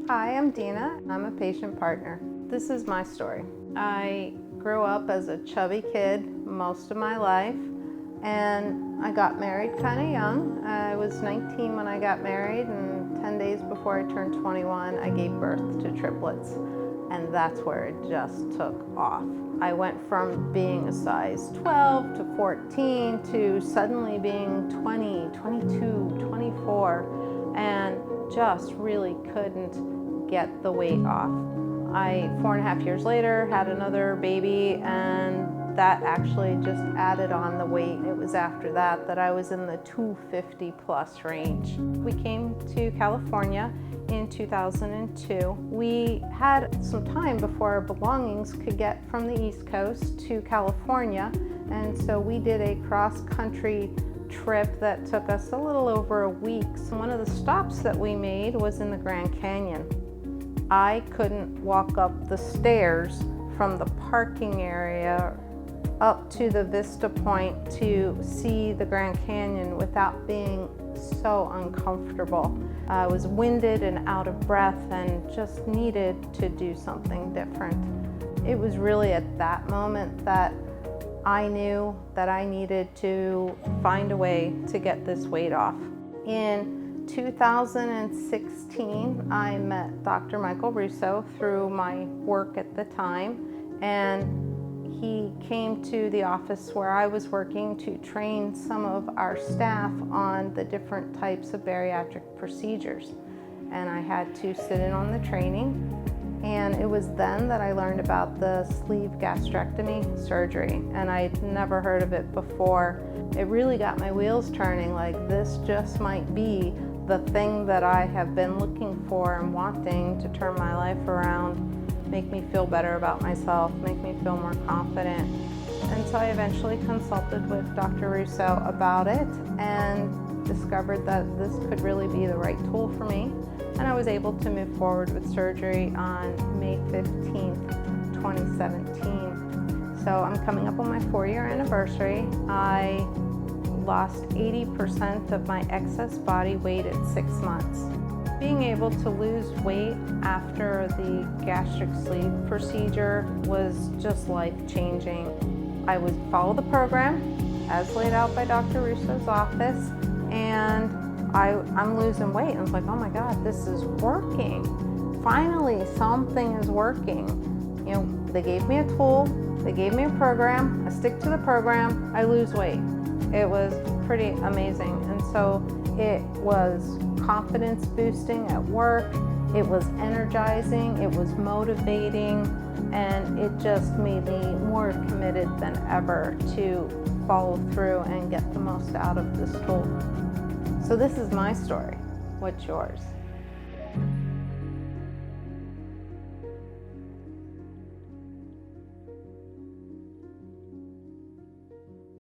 Hi, I'm Dina. I'm a patient partner. This is my story. I grew up as a chubby kid most of my life, and I got married kind of young. I was 19 when I got married, and 10 days before I turned 21, I gave birth to triplets, and that's where it just took off. I went from being a size 12 to 14 to suddenly being 20, 22, 24, and just really couldn't get the weight off. 4.5 years later, had another baby, and that actually just added on the weight. It was after that that I was in the 250 plus range. We came to California in 2002. We had some time before our belongings could get from the East Coast to California, and so we did a cross-country trip that took us a little over a week. So one of the stops that we made was in the Grand Canyon. I couldn't walk up the stairs from the parking area up to the vista point to see the Grand Canyon without being so uncomfortable. I was winded and out of breath and just needed to do something different. It was really at that moment that I knew that I needed to find a way to get this weight off. In 2016, I met Dr. Michael Russo through my work at the time, and he came to the office where I was working to train some of our staff on the different types of bariatric procedures. And I had to sit in on the training. And it was then that I learned about the sleeve gastrectomy surgery, and I'd never heard of it before. It really got my wheels turning, like this just might be the thing that I have been looking for and wanting to turn my life around, make me feel better about myself, make me feel more confident. And so I eventually consulted with Dr. Russo about it and discovered that this could really be the right tool for me. And I was able to move forward with surgery on May 15th, 2017. So I'm coming up on my 4-year anniversary. I lost 80% of my excess body weight at 6 months. Being able to lose weight after the gastric sleeve procedure was just life-changing. I would follow the program as laid out by Dr. Russo's office, and I'm losing weight. And I was like, oh my God, this is working. Finally, something is working. You know, they gave me a tool, they gave me a program, I stick to the program, I lose weight. It was pretty amazing. And so it was confidence boosting at work, it was energizing, it was motivating, and it just made me more committed than ever to follow through and get the most out of this tool. So this is my story. What's yours?